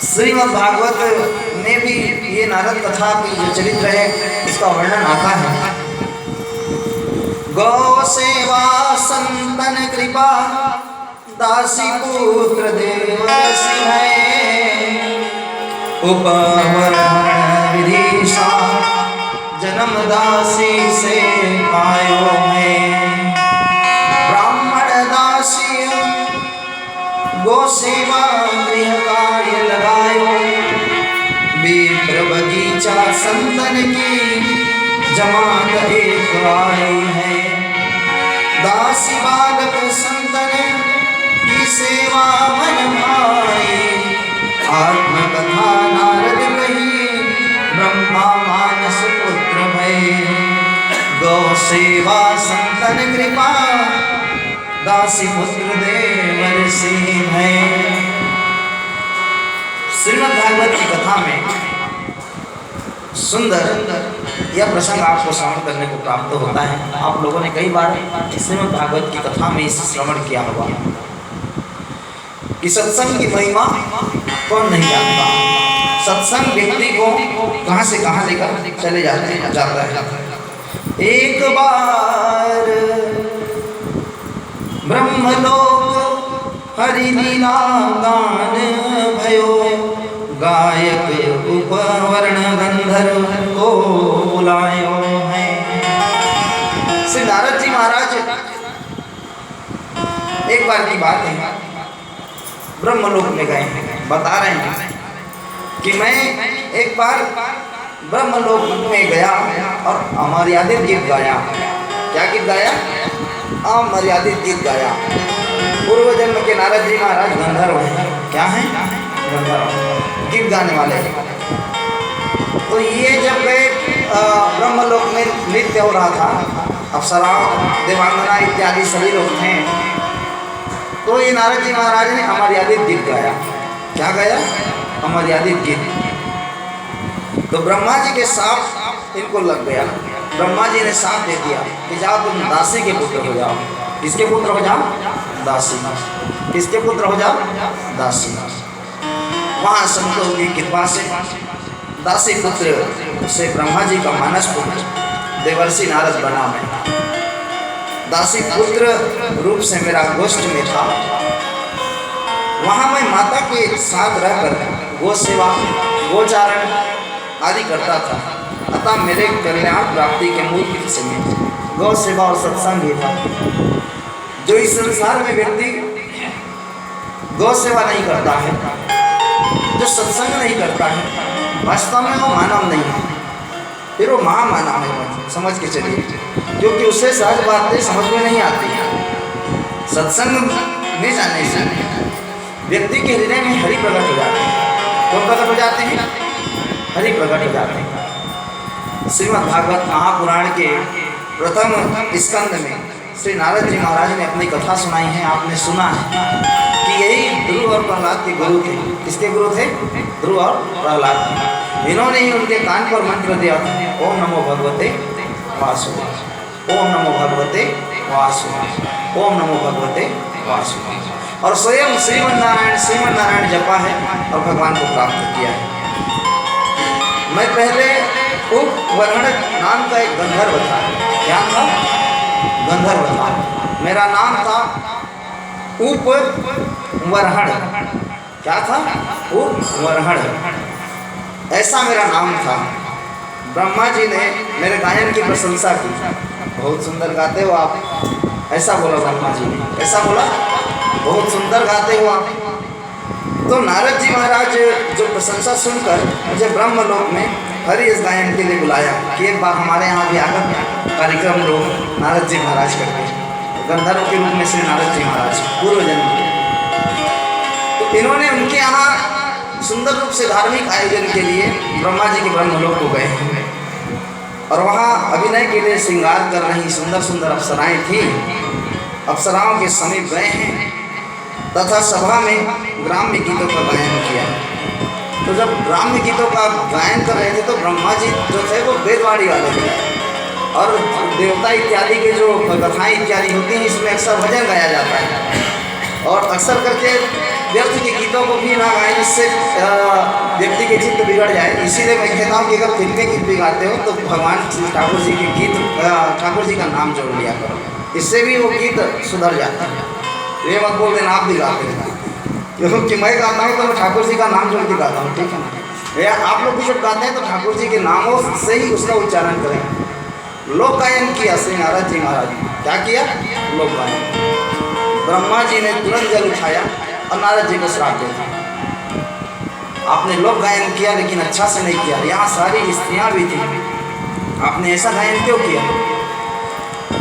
श्रीमद् भागवत में भी ये नारद कथा की जो चरित्र है इसका वर्णन आता है। गौ सेवा संतन कृपा दासी पुत्र देवर्षि है, उपवरण विदिशा जन्म दासी से पायो है। ब्राह्मण दासी गो सेवा गृह कार्य लगायो, विप्र बगीचा संतन की जमात एक आई है। दासी बालक संतन की सेवा मन भाई, आत्मकथा नारद कही ब्रह्मा मानस पुत्र भय। गौ सेवा संतन कृपा दासी पुत्र देवर्षि है। श्रीमद् भागवत की कथा में सुंदर यह प्रसंग आपको श्रवण करने को प्राप्त होता है। आप लोगों ने कई बार श्रीमद् भागवत की कथा में इसे श्रवण किया होगा कि सत्संग की महिमा कौन नहीं जानता। सत्संग व्यक्ति को कहां से कहां लेकर चले जाता है। एक बार ब्रह्मलोक हरि लीला गान भयो, गायक उपवर्ण गंधर्व को बुलायो है। श्री नारद जी महाराज एक बार की बात है, ब्रह्मलोक में गए हैं। बता रहे हैं कि मैं एक बार ब्रह्मलोक में गया और अमर्यादित गीत गाया। क्या गीत गाया? अमर्यादित गीत गाया। पूर्व जन्म के नारद जी महाराज गंधर्व हैं। क्या हैं? गंधर्व, गीत गाने वाले हैं। तो ये जब गए ब्रह्मलोक में नृत्य हो रहा था, अप्सरा देवांगना इत्यादि सभी लोग थे, तो ये नारद जी महाराज ने अमर्यादित गीत गाया। क्या गाया? अमर्यादित गीत। तो ब्रह्मा जी के साथ इनको लग गया। ब्रह्मा जी ने साथ दे दिया कि जाओ तुम दासी के पुत्र हो जाओ। किसके पुत्र हो जाओ? दासी। किसके पुत्र हो जाओ? दासी। वहाँ संतों की कृपा से दासी पुत्र से ब्रह्मा जी का मानस पुत्र देवर्षि नारद बना। मैं दासी पुत्र रूप से मेरा गोष्ठ में था। वहाँ मैं माता के साथ रहकर गो सेवा गोचारण आदि करता था। अतः मेरे कल्याण प्राप्ति के मूल किसी में गौ सेवा और सत्संग ही था। जो इस संसार में व्यक्ति गौ सेवा नहीं करता है, जो सत्संग नहीं करता है, वास्तव में वो मानव नहीं है, फिर वो महामानव है। समझ के चलिए, क्योंकि उससे सहज बातें समझ में नहीं आती। सत्संग में जाने से व्यक्ति के हृदय में हरि प्रकट हो जाते हैं। कौन प्रकट हो जाते हैं? हरि प्रकट हो जाते हैं। श्रीमद् भागवत महापुराण के प्रथम स्कंद में श्री नारद जी महाराज ने अपनी कथा सुनाई है। आपने सुना है कि यही ध्रुव और प्रहलाद के गुरु थे। किसके गुरु थे? ध्रुव और प्रहलाद। इन्होंने ही उनके कान पर मंत्र दिया था, ओम नमो भगवते वासुदेव, ओम नमो भगवते वासुदेव, ओम नमो भगवते वासुदेव। और स्वयं श्रीमन्नारायण जपा है और भगवान को प्राप्त किया है। मैं पहले उपवरण नाम का एक गंधर्व था। क्या था? गंधर्व था। मेरा नाम था उपवरण। क्या था? उपवरण, ऐसा मेरा नाम था। ब्रह्मा जी ने मेरे गायन की प्रशंसा की। बहुत सुंदर गाते हो आप, ऐसा बोला ब्रह्मा जी ने। कैसा बोला? बहुत सुंदर गाते हो आप। तो नारद जी महाराज जो प्रशंसा सुनकर मुझे ब्रह्मलोक में हरि इस गायन के लिए बुलाया कि एक बार हमारे यहाँ भी आकर कार्यक्रम लो नारद जी महाराज करके। गंधर्व के रूप में श्री नारद जी महाराज पूर्व जन्म के। तो इन्होंने उनके यहाँ सुंदर रूप से धार्मिक आयोजन के लिए ब्रह्मा जी के ब्रह्मलोक को गए और वहाँ अभिनय के लिए श्रृंगार कर रही सुंदर सुंदर अप्सराएं थी। अप्सराओं के समीप गए हैं तथा सभा में ग्राम्य गीतों का गायन किया। तो जब ग्राम्य गीतों का गायन कर रहे थे तो ब्रह्मा जी जो थे वो वेदवाणी वाले थे और देवता इत्यादि के जो कथाएं इत्यादि होती हैं इसमें अक्सर भजन गाया जाता है और अक्सर करके व्यर्थ के गीतों को भी ना गाएं जिससे व्यक्ति के चित्त बिगड़ जाए। इसीलिए मैं कहता हूँ कि अगर फिल्मी गीत भी गाते हो तो भगवान श्री ठाकुर जी के गीत, ठाकुर जी का नाम जोड़ लिया करो, इससे भी वो गीत सुधर जाता है। ये मत बोल देना आप भी गाते हैं, क्योंकि मैं गाता हूँ तो मैं ठाकुर जी का नाम जोड़ के गाता हूँ, ठीक है ना। या आप लोग भी जब गाते हैं तो ठाकुर जी के नामों से ही उसका उच्चारण करें। लोक गायन किया श्री नारद जी महाराज ने, क्या किया? लोक गायन। ब्रह्मा जी ने तुरंत जल उठाया और नारद जी को श्राप दे दिया। आपने लोक गायन किया लेकिन अच्छा से नहीं किया, यहाँ सारी स्त्रियाँ भी थी, आपने ऐसा गायन क्यों किया?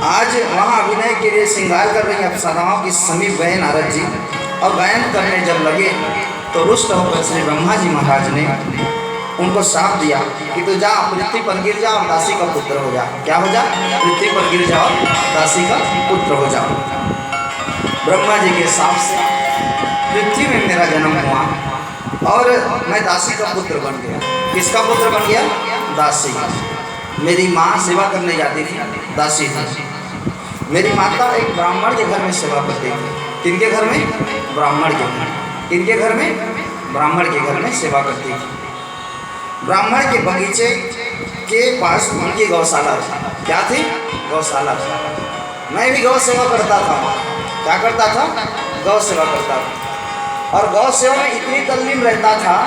आज वहाँ अभिनय के लिए श्रृंगार कर रही अप्सराओं की समीप गए नारद जी और गायन करने जब लगे तो रुष्ट होकर श्री ब्रह्मा जी महाराज ने उनको श्राप दिया कि तू जा पृथ्वी पर गिर जा और दासी का पुत्र हो जा। क्या हो जा? पृथ्वी पर गिर जाओ, दासी का पुत्र हो जाओ। ब्रह्मा जी के श्राप से पृथ्वी में मेरा जन्म हुआ और मैं दासी का पुत्र बन गया। किसका पुत्र बन गया? दासी का। मेरी माँ सेवा करने जाती थी, दासी थी। मेरी माता एक ब्राह्मण के घर में सेवा करती थी। किनके घर में? ब्राह्मण के घर। किनके घर में? ब्राह्मण के घर में सेवा करती थी। ब्राह्मण के बगीचे के पास उनकी गौशाला थी। क्या थी? गौशाला थी। मैं भी गौ सेवा करता था। क्या करता था? गौ सेवा करता था। और गौ सेवा में इतनी तल्लीन रहता था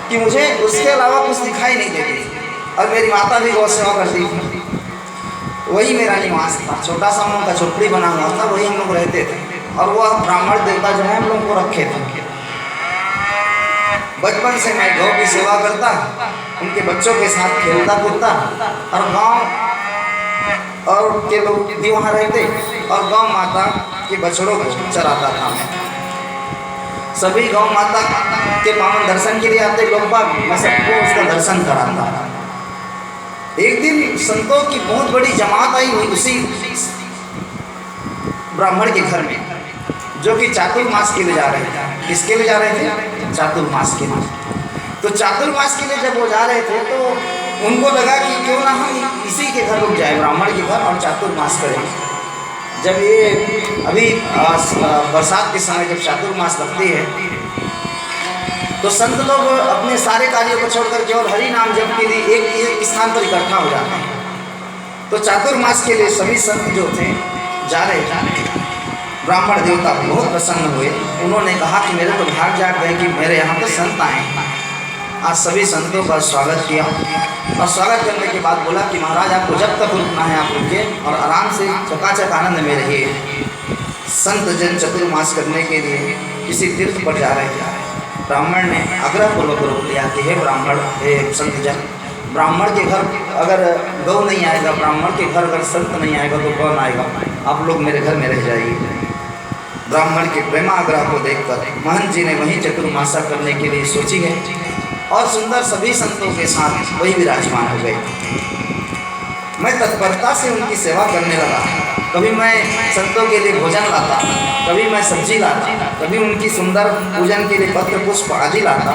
कि मुझे उसके अलावा कुछ दिखाई नहीं देती थी। और मेरी माता भी गौ सेवा करती थी। वही मेरा निवास था, छोटा सा हम लोग का झोपड़ी बना हुआ था, वही हम लोग रहते थे। और वह ब्राह्मण देवता जो है हम लोग को रखे थे। बचपन से मैं गौ की सेवा करता, उनके बच्चों के साथ खेलता कूदता और गांव और के लोग भी वहाँ रहते और गौ माता के बछड़ों को चराता था मैं। सभी गौ माता के पावन दर्शन के लिए आते लोग बाग, मैं सबको उसका दर्शन कराता। एक दिन संतों की बहुत बड़ी जमात आई हुई उसी ब्राह्मण के घर में, जो कि चातुर्मास के लिए जा रहे थे। किसके लिए जा रहे थे? चातुर्मास के लिए। तो चातुर्मास के लिए जब वो जा रहे थे तो उनको लगा कि क्यों ना हम इसी के घर रुक जाए, ब्राह्मण के घर, और चातुर्मास करें। जब ये अभी बरसात के समय जब चातुर्मास लगती है तो संत लोग अपने सारे कार्यों को छोड़ करके और हरि नाम जप के लिए एक स्थान पर इकट्ठा हो जाते हैं। तो चातुर्मास के लिए सभी संत जो थे जा रहे थे। ब्राह्मण देवता बहुत प्रसन्न हुए। उन्होंने कहा कि मेरे तो भाग जाग गए कि मेरे यहाँ पर संत आए। आज सभी संतों का स्वागत किया और स्वागत करने के बाद बोला कि महाराज आपको जब तक रुकना है आप रुकिए और आराम से चकाचक आनंद में रहिए। संत जन चतुर्मास करने के लिए किसी तीर्थ पर जा रहे थे। ब्राह्मण ने आग्रहपूर्वक रोक लिया कि हे ब्राह्मण, हे संत जन, ब्राह्मण के घर अगर गौ नहीं आएगा, ब्राह्मण के घर अगर संत नहीं आएगा तो कौन आएगा? आप लोग मेरे घर में रह जाइए। ब्राह्मण के प्रेमाग्रह को देखकर महंत जी ने वहीं चतुर्मासा करने के लिए सोची है और सुंदर सभी संतों के साथ वही विराजमान हो गए। मैं तत्परता से उनकी सेवा करने लगा। कभी मैं संतों के लिए भोजन लाता, कभी मैं सब्जी लाता, कभी उनकी सुंदर पूजन के लिए पत्र पुष्प आदि लाता,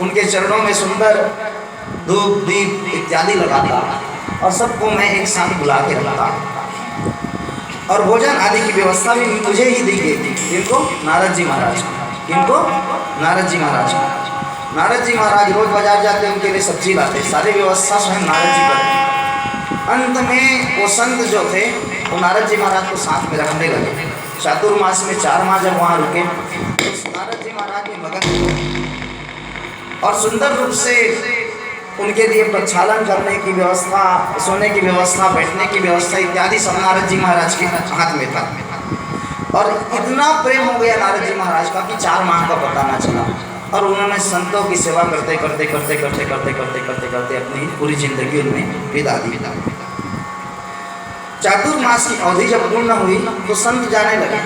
उनके चरणों में सुंदर धूप दीप इत्यादि लगाता और सबको मैं एक साथ बुला के रखता। और भोजन आदि की व्यवस्था भी मुझे ही दी गई थी। किनको? नारद जी महाराज। किनको? नारद जी महाराज। नारद जी महाराज रोज बाजार जाते, उनके लिए सब्जी लाते, सारी व्यवस्था स्वयं नारद जी करते। अंत में वो संत जो थे वो नारद जी महाराज को साथ में रखने लगे। चातुर्मास में 4 माह जब वहाँ रुके तो नारद जी महाराज में मगन हुए और सुंदर रूप से उनके लिए प्रक्षालन करने की व्यवस्था, सोने की व्यवस्था, बैठने की व्यवस्था इत्यादि सब नारद जी महाराज के हाथ में था। और इतना प्रेम हो गया नारद जी महाराज का कि 4 माह का पता ना चला। और उन्होंने संतों की सेवा करते करते करते करते करते करते करते करते अपनी पूरी जिंदगी उनमें बिता दी। चातुर्मास की अवधि जब पूर्ण हुई तो संत जाने लगे।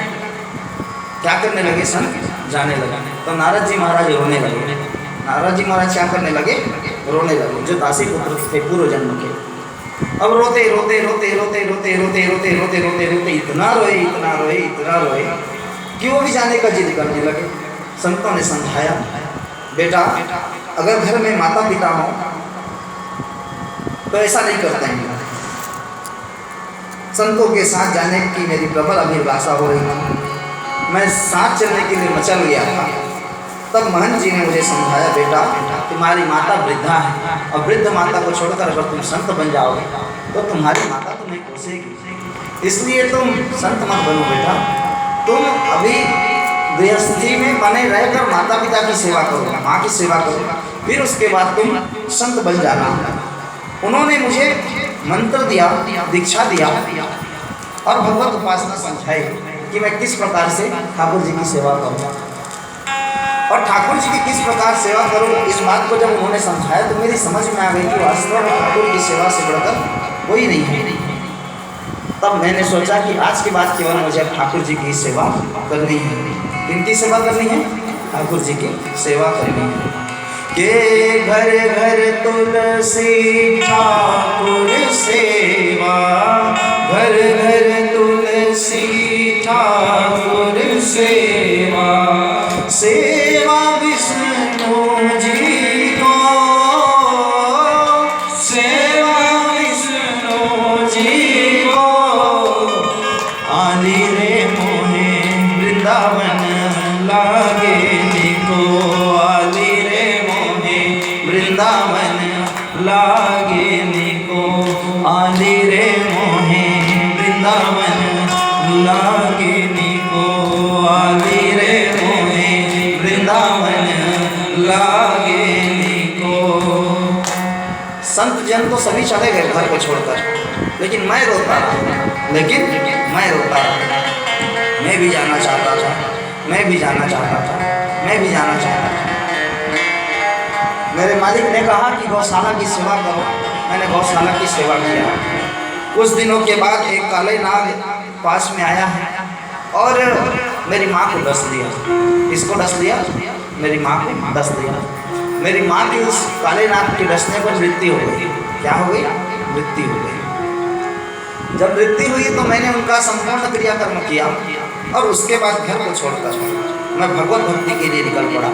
क्या करने लगे? संत जाने लगे। तो नारद जी महाराज रोने लगे। नारद जी महाराज क्या करने लगे? रोने लगे। जो दासी पुत्र थे पूर्व जन्म के, अब रोते रोते रोते रोते रोते रोते रोते रोते रोते रोते इतना रोए, इतना रोए, इतना रोए कि वो भी जाने का जिद करने लगे। संतों ने समझाया, बेटा अगर घर में माता पिता हो तो ऐसा नहीं करते हैं। संतों के साथ जाने की मेरी प्रबल अभिलाषा हो रही थी। मैं साथ चलने के लिए मचल गया था। तब महंत जी ने मुझे समझाया, बेटा तुम्हारी माता वृद्धा है और वृद्ध माता को छोड़कर अगर तुम संत बन जाओगे तो तुम्हारी माता तुम्हें कोसेगी, इसलिए तुम संत मत बनो बेटा, तुम अभी गृहस्थी में बने रहकर माता पिता की सेवा करो, माँ की सेवा करो, फिर उसके बाद तुम संत बन जाना। उन्होंने मुझे मंत्र दिया, दीक्षा दिया और भगवत उपासना समझाई कि मैं किस प्रकार से ठाकुर जी की सेवा करूँ और ठाकुर जी की किस प्रकार सेवा करूँ। इस बात को जब उन्होंने समझाया तो मेरी समझ में आ गई कि वास्तव में ठाकुर की सेवा से बढ़कर कोई नहीं है। तब मैंने सोचा कि आज के बाद केवल मुझे ठाकुर जी की सेवा करनी है। किनकी सेवा करनी है? ठाकुर जी की सेवा करनी है। के घर घर तुलसी ठाकुर सेवा, घर घर तुलसी ठाकुर सेवा, सेवा विष्णु जी को, सेवा विष्णु जी को, आली रे मोहे वृंदावन लागे निको, आली रे मोहे वृंदावन लागे निको, आली रे मोहे वृंदावन लागे निको, आली रे मोहे वृंदावन लागे निको। संत जन तो सभी चले गए घर को छोड़कर, लेकिन मैं रोता रहा, मैं भी जाना चाहता था, मैं भी जाना चाहता था। मेरे मालिक ने कहा कि गौशाला की सेवा करो, मैंने गौशाला की सेवा किया। कुछ दिनों के बाद एक काले नाग पास में आया है और मेरी माँ को डस दिया। किसको डस दिया? मेरी माँ को डस दिया। मेरी माँ की उस काले नाग के डसने पर मृत्यु हो गई। क्या हो गई? मृत्यु हो गई। जब मृत्यु हुई तो मैंने उनका संपूर्ण क्रियाकर्म किया और उसके बाद घर को छोड़कर मैं भगवत भक्ति के लिए निकल पड़ा।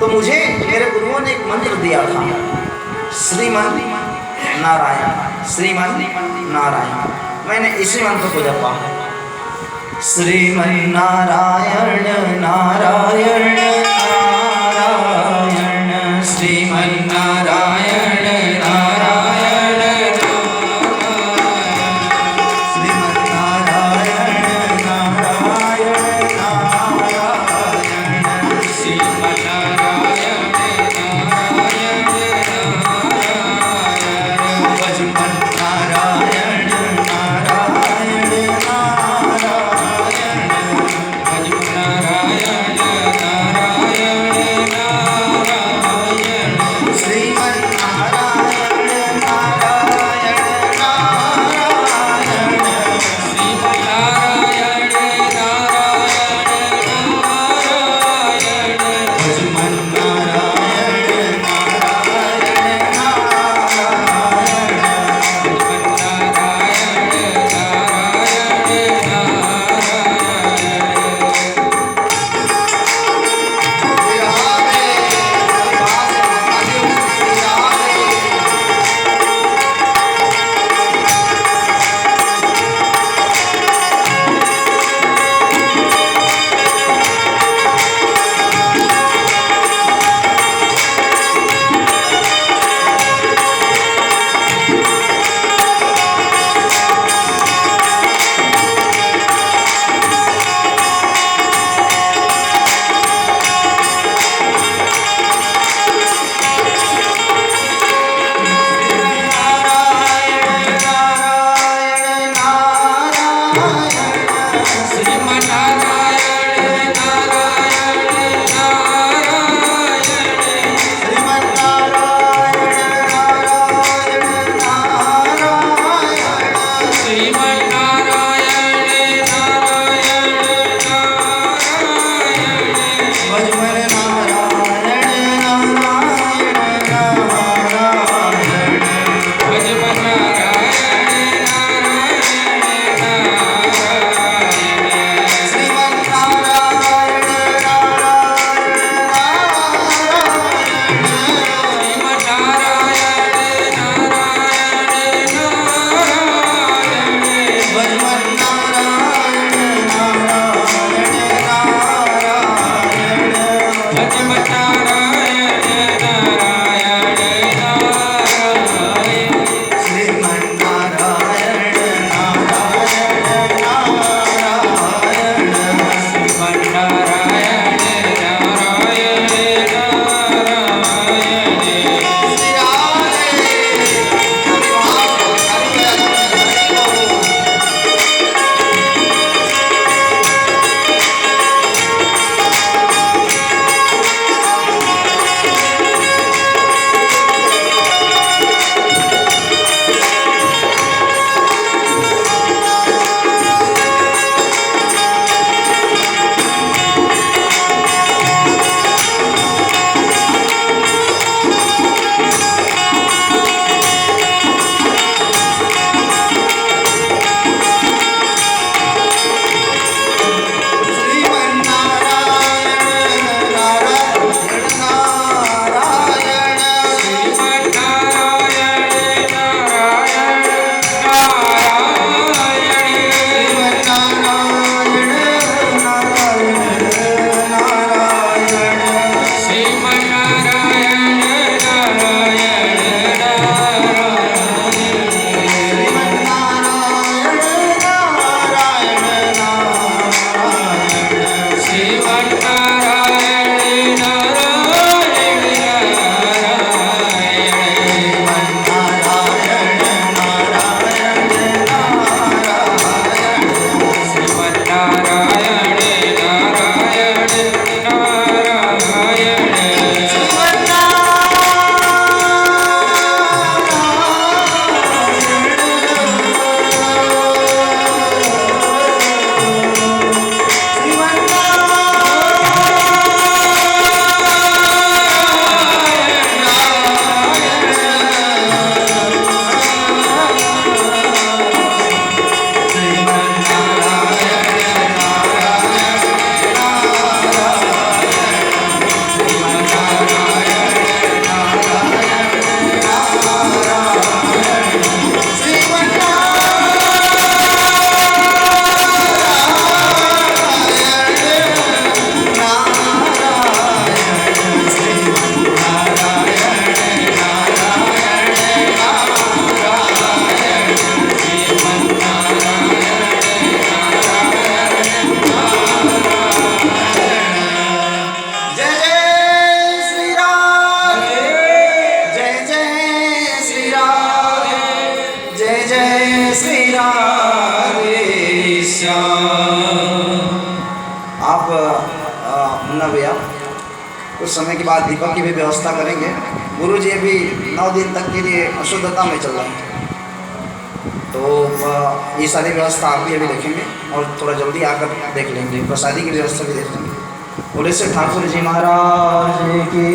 तो मुझे मेरे गुरुओं ने एक मंत्र दिया था, श्रीमन नारायण, श्रीमन नारायण। मैंने इसी मंत्र को जपा, श्रीमन नारायण नारायण नारायण, श्रीमन नारायण नारायण श्रीमन नारायण नारायण नारायण, श्रीमन नारायण नारायण नारायण, भजमन नारायण नारायण नारायण, भजमन नारायण नारायण कुछ समय के बाद दीपक की भी व्यवस्था करेंगे। गुरु जी अभी 9 दिन तक के लिए अशुद्धता में चल रहे हैं, तो ये सारी व्यवस्था आप भी अभी देखेंगे और थोड़ा जल्दी आकर देख लेंगे, प्रसादी की व्यवस्था भी देख लेंगे। बोले से ठाकुर जी महाराज की